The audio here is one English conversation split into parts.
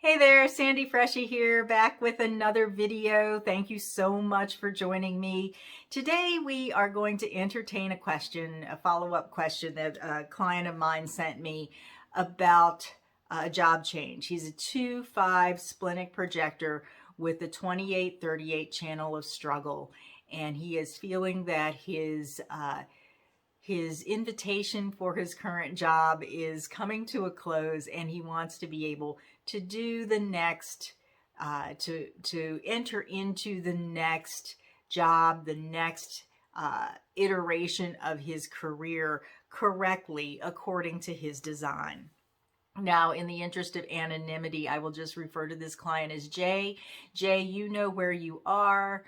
Hey there, Sandy Freshy here, back with another video. Thank you so much for joining me. Today we are going to entertain a question, a follow-up question that a client of mine sent me about a job change. He's a 2-5 splenic projector with the 28-38 channel of struggle, and he is feeling that his invitation for his current job is coming to a close, and he wants to be able to do the next, to enter into the next job, the next iteration of his career correctly according to his design. Now, in the interest of anonymity, I will just refer to this client as Jay. Jay, you know where you are,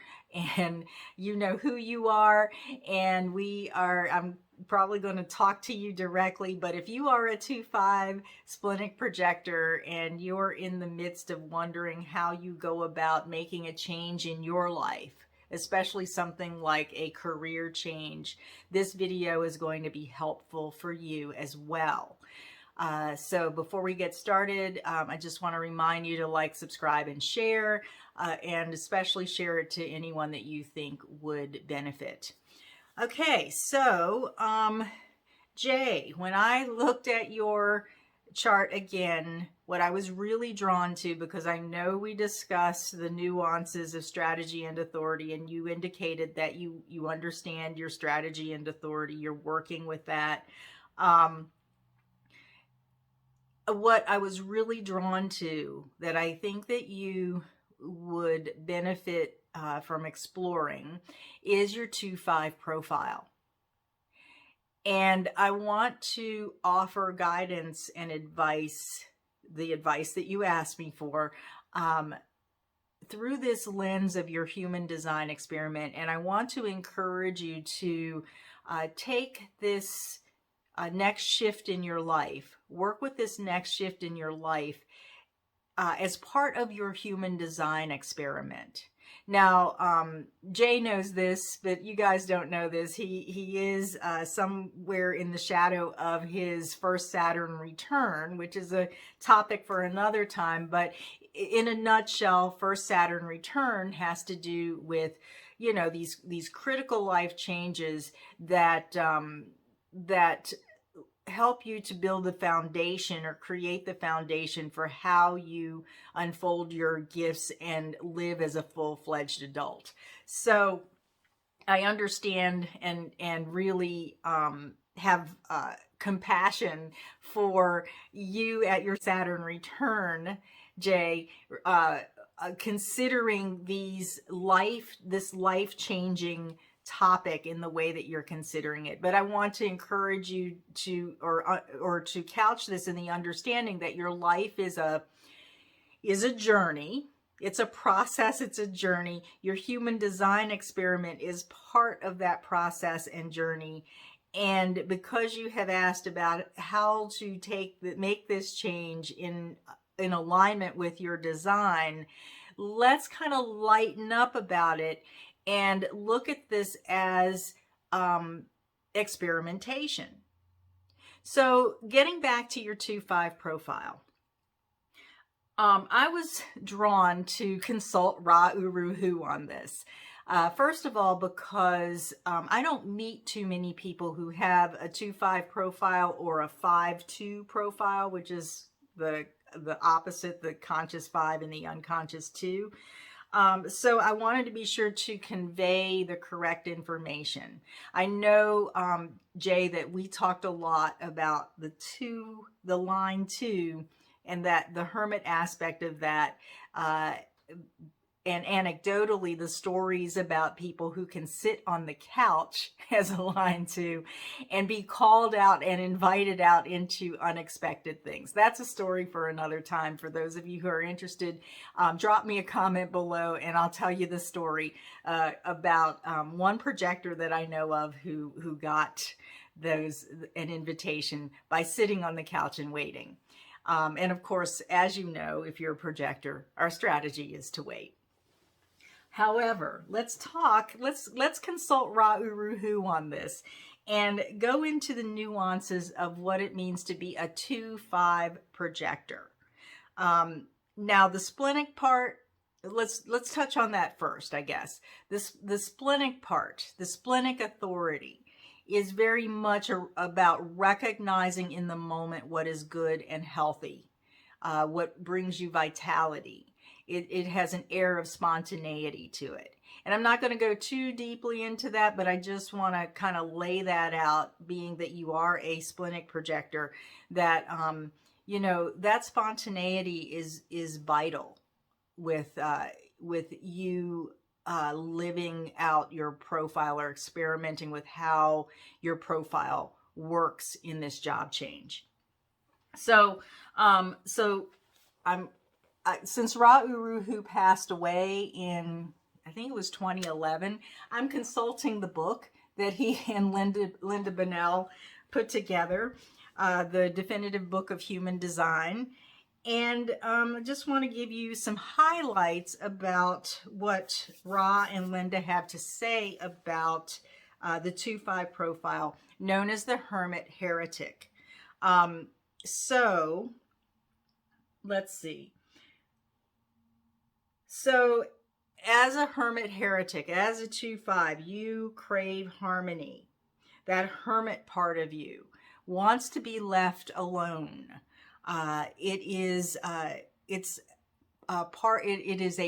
and you know who you are, and I'm probably going to talk to you directly, but if you are a 2-5 splenic projector and you're in the midst of wondering how you go about making a change in your life, especially something like a career change, this video is going to be helpful for you as well. So before we get started, I just want to remind you to like, subscribe, and share, and especially share it to anyone that you think would benefit. Okay, so Jay, when I looked at your chart again, what I was really drawn to, because I know we discussed the nuances of strategy and authority, and you indicated that you understand your strategy and authority, you're working with that. What I was really drawn to, that I think that you would benefit from exploring, is your 2-5 profile. And I want to offer guidance and advice, the advice that you asked me for, through this lens of your human design experiment. And I want to encourage you to take this next shift in your life, work with this next shift in your life as part of your human design experiment. Now, Jay knows this, but you guys don't know this. He is somewhere in the shadow of his first Saturn return, which is a topic for another time. But in a nutshell, first Saturn return has to do with, you know, these critical life changes that that help you to build the foundation or create the foundation for how you unfold your gifts and live as a full-fledged adult. So I understand and really have compassion for you at your Saturn return, Jay, considering this life-changing topic in the way that you're considering it. But I want to encourage you to, or to couch this in the understanding that your life is a journey. It's a process. It's a journey. Your human design experiment is part of that process and journey. And because you have asked about how to make this change in alignment with your design, let's kind of lighten up about it and look at this as experimentation. So getting back to your 2-5 profile, I was drawn to consult Ra Uru Hu on this. First of all, because I don't meet too many people who have a 2-5 profile or a 5-2 profile, which is the opposite, the conscious 5 and the unconscious 2. So I wanted to be sure to convey the correct information. I know, Jay, that we talked a lot about the line 2, and that the hermit aspect of that, and anecdotally, the stories about people who can sit on the couch as a line 2 and be called out and invited out into unexpected things. That's a story for another time. For those of you who are interested, drop me a comment below and I'll tell you the story about one projector that I know of who got an invitation by sitting on the couch and waiting. And of course, as you know, if you're a projector, our strategy is to wait. However, let's consult Ra Uru Hu on this and go into the nuances of what it means to be a 2-5 projector. Now the splenic part, let's touch on that first, I guess. The splenic part, the splenic authority, is very much about recognizing in the moment what is good and healthy, what brings you vitality. It has an air of spontaneity to it. And I'm not going to go too deeply into that, but I just want to kind of lay that out, being that you are a splenic projector, that you know, that spontaneity is vital with you living out your profile, or experimenting with how your profile works in this job change. So since Ra Uru, who passed away in, I think it was 2011, I'm consulting the book that he and Linda Bonnell put together, the Definitive Book of Human Design. And I just want to give you some highlights about what Ra and Linda have to say about the 2-5 profile, known as the Hermit Heretic. So let's see. So as a Hermit Heretic, as a 2-5, you crave harmony. That hermit part of you wants to be left alone. It is a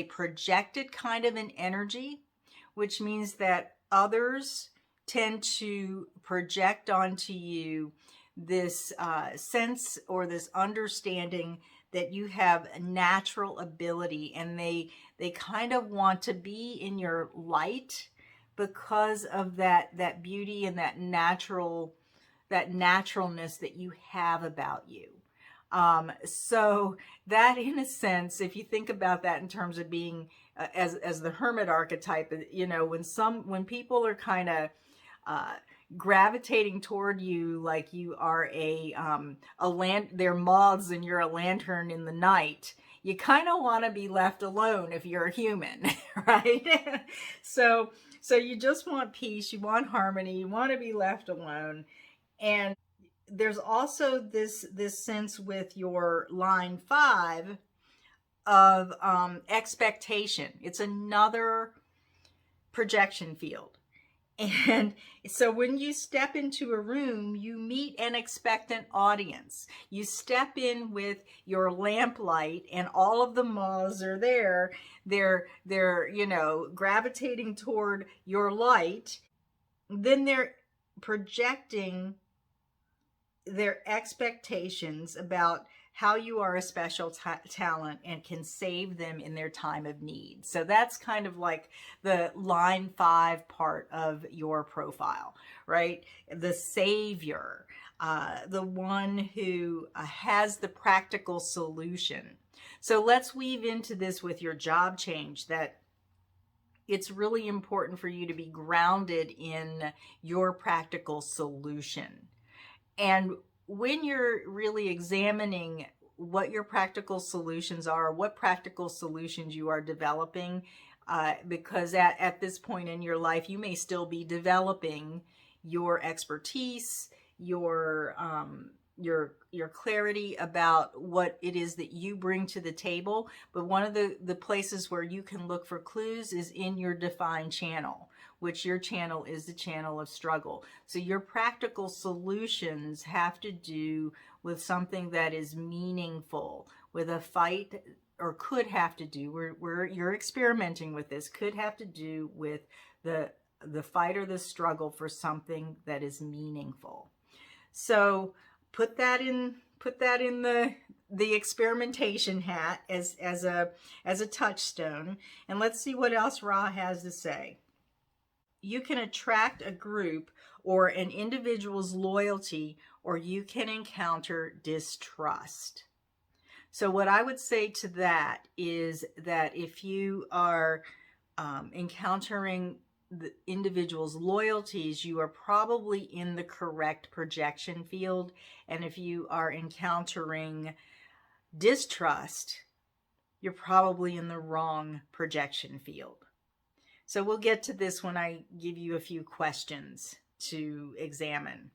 projected kind of an energy, which means that others tend to project onto you this sense or this understanding that you have a natural ability, and they kind of want to be in your light because of that beauty and that naturalness that you have about you. So that, in a sense, if you think about that in terms of being as the hermit archetype, you know, when people are kind of gravitating toward you like you are they're moths and you're a lantern in the night, you kind of want to be left alone if you're a human, right? So you just want peace, you want harmony, you want to be left alone. And there's also this sense with your line 5 of expectation. It's another projection field. And so when you step into a room, you meet an expectant audience. You step in with your lamplight and all of the moths are there. They're you know, gravitating toward your light. Then they're projecting their expectations about how you are a special talent and can save them in their time of need. So that's kind of like the line 5 part of your profile, right? The savior, the one who has the practical solution. So let's weave into this with your job change, that it's really important for you to be grounded in your practical solution. And when you're really examining what your practical solutions are, what practical solutions you are developing, because at this point in your life, you may still be developing your expertise, your clarity about what it is that you bring to the table. But one of the places where you can look for clues is in your defined channel, which your channel is the channel of struggle. So your practical solutions have to do with something that is meaningful, with a fight, or could have to do, you're experimenting with this, could have to do with the fight or the struggle for something that is meaningful. So put that in the experimentation hat as a touchstone, and let's see what else Ra has to say. You can attract a group or an individual's loyalty, or you can encounter distrust. So what I would say to that is that if you are encountering the individual's loyalties, you are probably in the correct projection field. And if you are encountering distrust, you're probably in the wrong projection field. So we'll get to this when I give you a few questions to examine.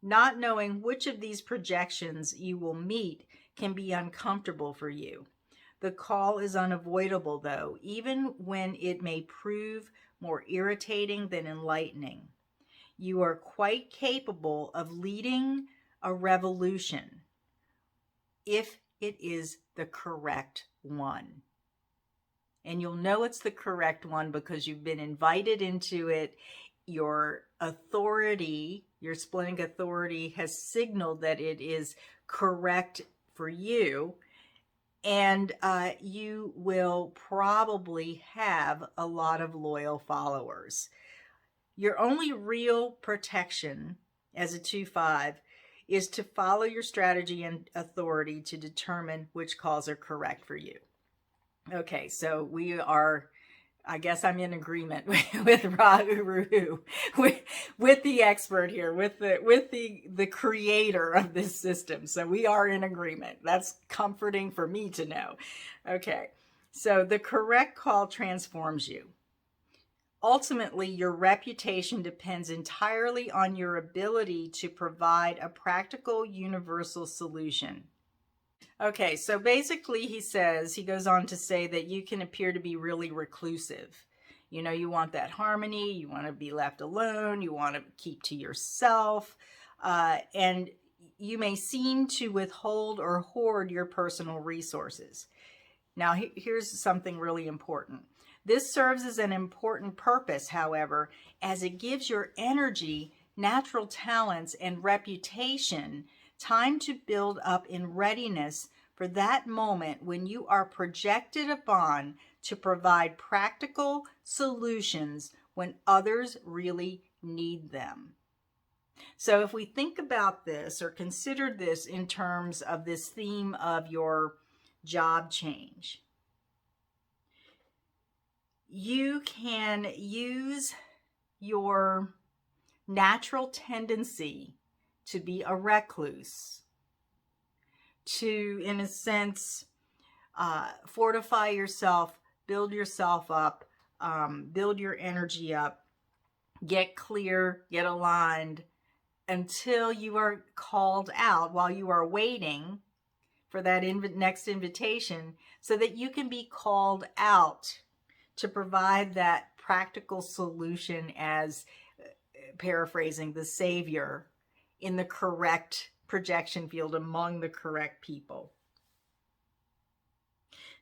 Not knowing which of these projections you will meet can be uncomfortable for you. The call is unavoidable, though, even when it may prove more irritating than enlightening. You are quite capable of leading a revolution if it is the correct one. And you'll know it's the correct one because you've been invited into it. Your authority, your Splenic Authority, has signaled that it is correct for you. And you will probably have a lot of loyal followers. Your only real protection as a 2-5 is to follow your strategy and authority to determine which calls are correct for you. Okay, so we are, I guess I'm in agreement with Ra Uru, with the expert here, with the creator of this system. So we are in agreement. That's comforting for me to know. Okay, so the correct call transforms you. Ultimately, your reputation depends entirely on your ability to provide a practical, universal solution. Okay, so basically he goes on to say that you can appear to be really reclusive. You know, you want that harmony, you want to be left alone, you want to keep to yourself, and you may seem to withhold or hoard your personal resources. Now, here's something really important. This serves as an important purpose, however, as it gives your energy, natural talents, and reputation time to build up in readiness for that moment when you are projected upon to provide practical solutions when others really need them. So if we think about this or consider this in terms of this theme of your job change, you can use your natural tendency to be a recluse, to, in a sense, fortify yourself, build yourself up, build your energy up, get clear, get aligned, until you are called out while you are waiting for that next invitation, so that you can be called out to provide that practical solution, as paraphrasing the Savior, in the correct projection field among the correct people.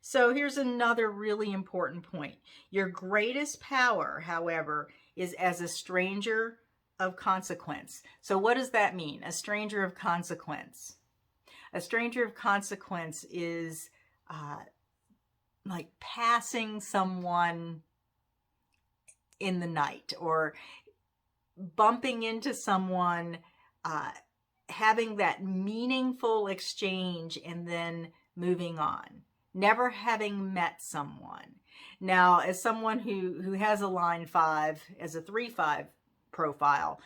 So here's another really important point. Your greatest power, however, is as a stranger of consequence. So what does that mean? A stranger of consequence. A stranger of consequence is like passing someone in the night, or bumping into someone, having that meaningful exchange and then moving on, never having met someone. Now, as someone who has a line 5 as a 3-5 profile,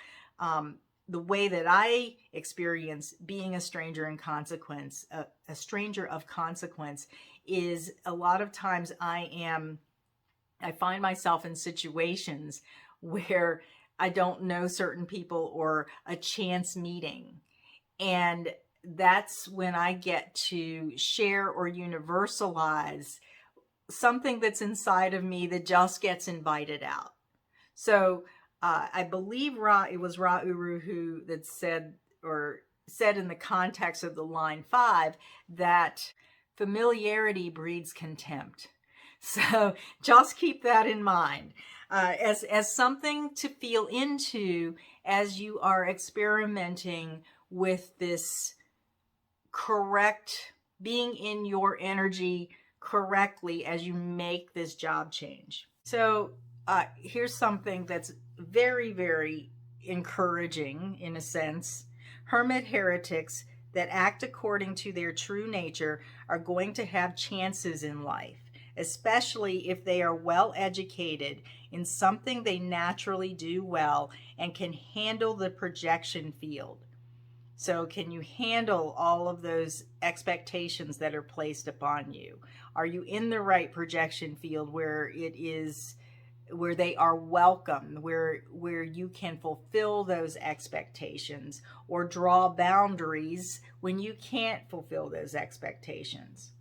the way that I experience being a stranger in consequence, a stranger of consequence, is a lot of times I find myself in situations where I don't know certain people, or a chance meeting. And that's when I get to share or universalize something that's inside of me that just gets invited out. So I believe it was Ra Uru that said in the context of the line 5 that familiarity breeds contempt. So just keep that in mind as something to feel into as you are experimenting with this correct, being in your energy correctly as you make this job change. So here's something that's very, very encouraging in a sense. Hermit heretics that act according to their true nature are going to have chances in life, especially if they are well educated in something they naturally do well and can handle the projection field. So can you handle all of those expectations that are placed upon you? Are you in the right projection field where it is where they are welcome, where you can fulfill those expectations or draw boundaries when you can't fulfill those expectations.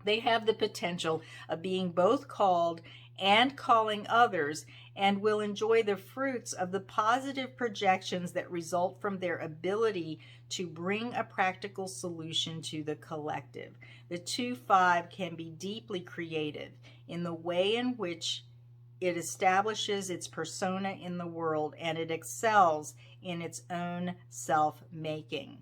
They have the potential of being both called and calling others, and will enjoy the fruits of the positive projections that result from their ability to bring a practical solution to the collective. The 2-5 can be deeply creative in the way in which it establishes its persona in the world, and it excels in its own self-making.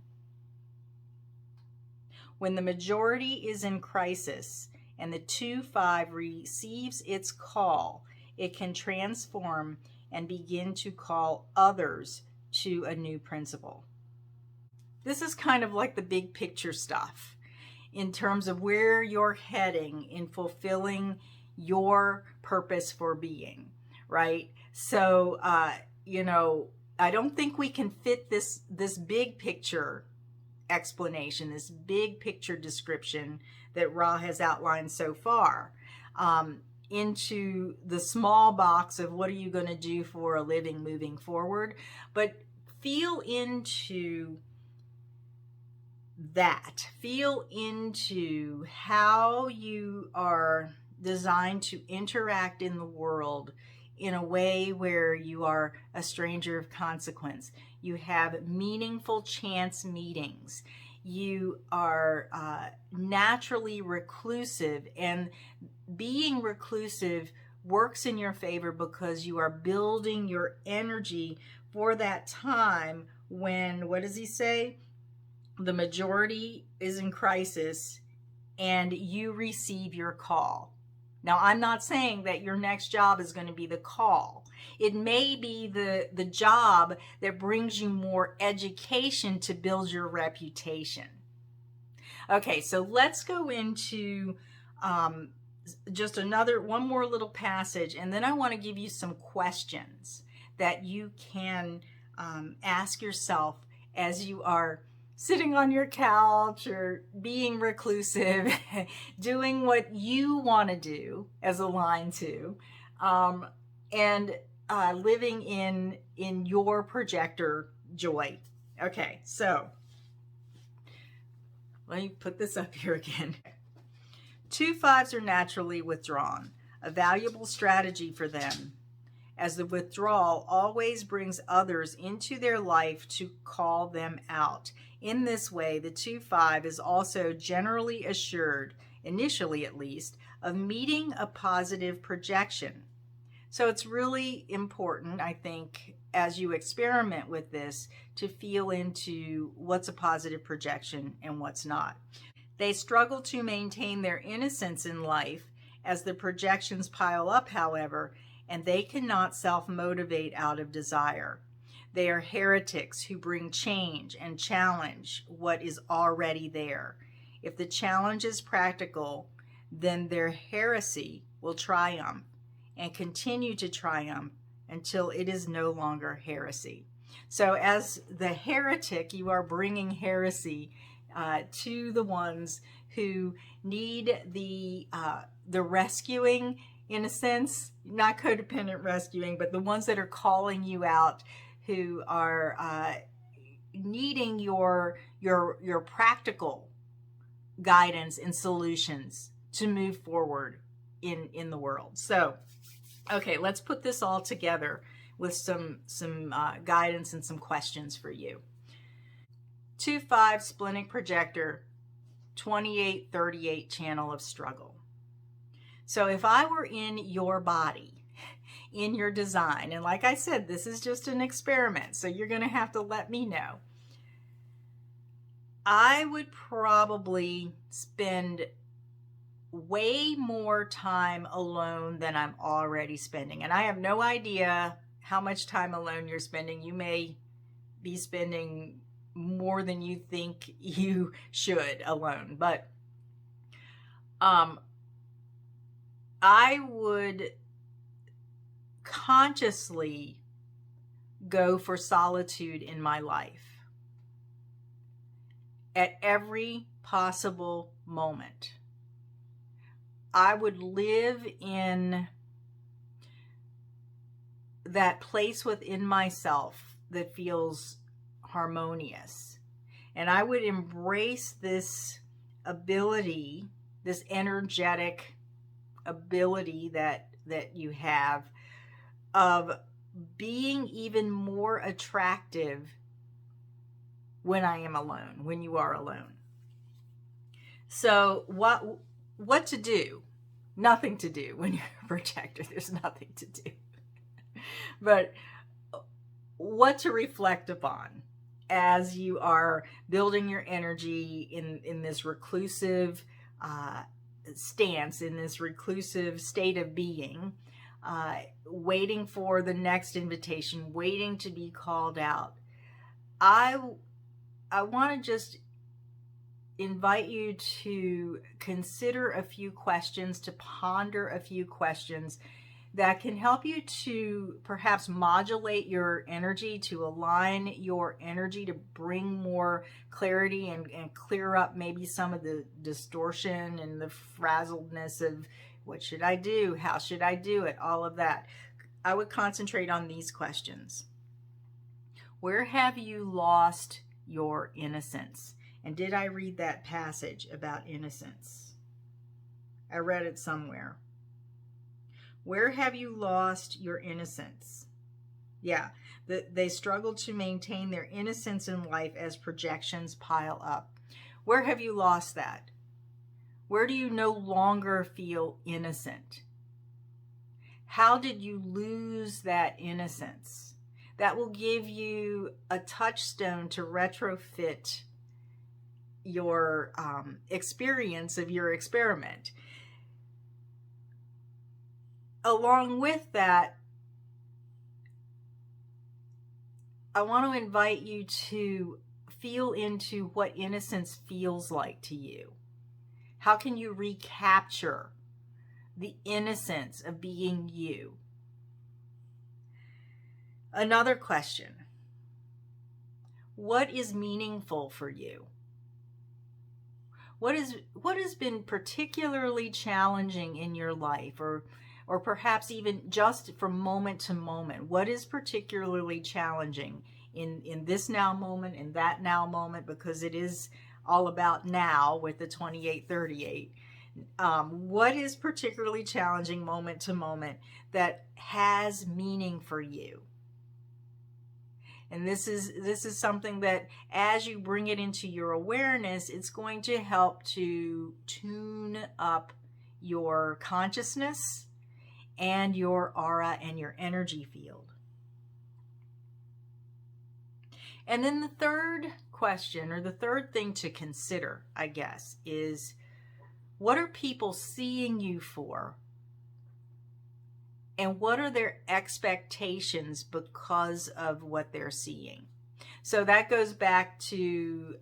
When the majority is in crisis and the 2-5 receives its call, it can transform and begin to call others to a new principle. This is kind of like the big picture stuff in terms of where you're heading in fulfilling your purpose for being, right? So, I don't think we can fit this big picture explanation, this big picture description that Ra has outlined so far, into the small box of what are you going to do for a living moving forward. But feel into that. Feel into how you are designed to interact in the world in a way where you are a stranger of consequence. You have meaningful chance meetings. You are naturally reclusive, and being reclusive works in your favor because you are building your energy for that time when, what does he say? The majority is in crisis and you receive your call. Now, I'm not saying that your next job is going to be the call. It may be the job that brings you more education to build your reputation. Okay, so let's go into just one more little passage, and then I want to give you some questions that you can ask yourself as you are sitting on your couch or being reclusive, doing what you want to do as aligned to, and living in your projector joy. Okay, so let me put this up here again. 2-5s are naturally withdrawn, a valuable strategy for them, as the withdrawal always brings others into their life to call them out. In this way, the 2-5 is also generally assured, initially at least, of meeting a positive projection. So it's really important, I think, as you experiment with this, to feel into what's a positive projection and what's not. They struggle to maintain their innocence in life as the projections pile up, however, and they cannot self-motivate out of desire. They are heretics who bring change and challenge what is already there. If the challenge is practical, then their heresy will triumph and continue to triumph until it is no longer heresy. So as the heretic, you are bringing heresy to the ones who need the rescuing, in a sense, not codependent rescuing, but the ones that are calling you out, who are needing your practical guidance and solutions to move forward in the world. So, okay, let's put this all together with some guidance and some questions for you. 2-5 Splenic Projector, 2838 channel of struggle. So if I were in your body, in your design, and like I said, this is just an experiment, so you're going to have to let me know, I would probably spend way more time alone than I'm already spending. And I have no idea how much time alone you're spending. You may be spending more than you think you should alone, but I would consciously go for solitude in my life at every possible moment. I would live in that place within myself that feels harmonious. And I would embrace this ability, this energetic ability that you have of being even more attractive when I am alone, when you are alone. So what to do? Nothing to do when you're a projector. There's nothing to do. But what to reflect upon as you are building your energy in this reclusive stance, in this reclusive state of being, waiting for the next invitation, waiting to be called out. I want to just invite you to consider a few questions, to ponder a few questions that can help you to perhaps modulate your energy, to align your energy, to bring more clarity and clear up maybe some of the distortion and the frazzledness of what should I do, how should I do it, all of that. I would concentrate on these questions. Where have you lost your innocence? And did I read that passage about innocence? I read it somewhere. Where have you lost your innocence? Yeah, they struggle to maintain their innocence in life as projections pile up. Where have you lost that? Where do you no longer feel innocent? How did you lose that innocence? That will give you a touchstone to retrofit your experience of your experiment. Along with that, I want to invite you to feel into what innocence feels like to you. How can you recapture the innocence of being you? Another question. What is meaningful for you? What has been particularly challenging in your life, or perhaps even just from moment to moment? What is particularly challenging in this now moment, in that now moment, because it is all about now with the 2838. What is particularly challenging moment to moment that has meaning for you? And this is something that as you bring it into your awareness, it's going to help to tune up your consciousness and your aura and your energy field. And then the third question, or the third thing to consider, I guess, is what are people seeing you for? And what are their expectations because of what they're seeing? So that goes back to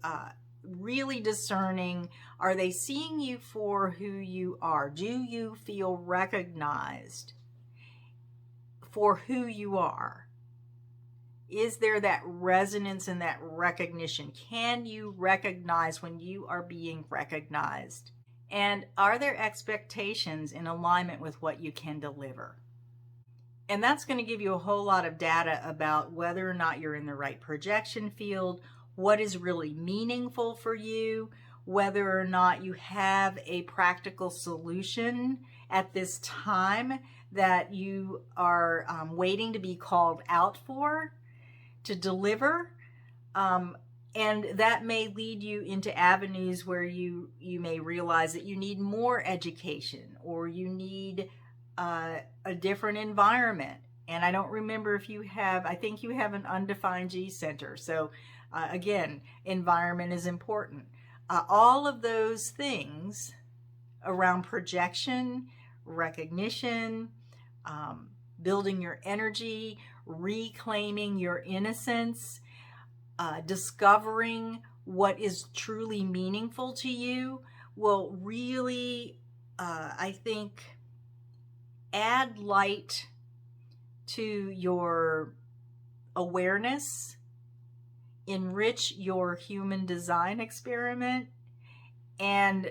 really discerning, are they seeing you for who you are? Do you feel recognized for who you are? Is there that resonance and that recognition? Can you recognize when you are being recognized? And are there expectations in alignment with what you can deliver? And that's going to give you a whole lot of data about whether or not you're in the right projection field, what is really meaningful for you, whether or not you have a practical solution at this time that you are waiting to be called out for, to deliver. And that may lead you into avenues where you may realize that you need more education, or you need a different environment. And I don't remember if you have, I think you have an undefined G center. So again, environment is important. All of those things around projection, recognition, building your energy, reclaiming your innocence, discovering what is truly meaningful to you will really, I think, add light to your awareness, enrich your human design experiment, and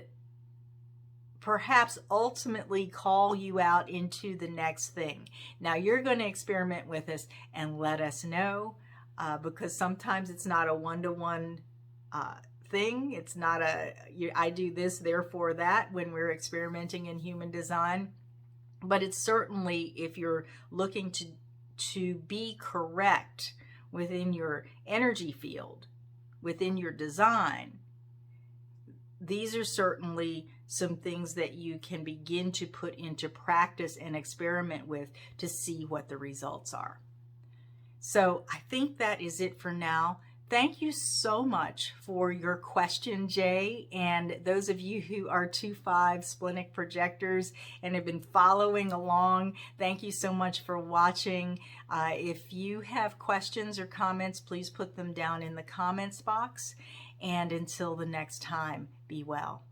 perhaps ultimately call you out into the next thing. Now you're going to experiment with us and let us know, because sometimes it's not a one-to-one thing. It's not I do this, therefore that, when we're experimenting in human design. But it's certainly, if you're looking to be correct within your energy field, within your design, these are certainly some things that you can begin to put into practice and experiment with to see what the results are. So I think that is it for now. Thank you so much for your question, Jay, and those of you who are 2/5 splenic projectors and have been following along, thank you so much for watching. If you have questions or comments, please put them down in the comments box. And until the next time, be well.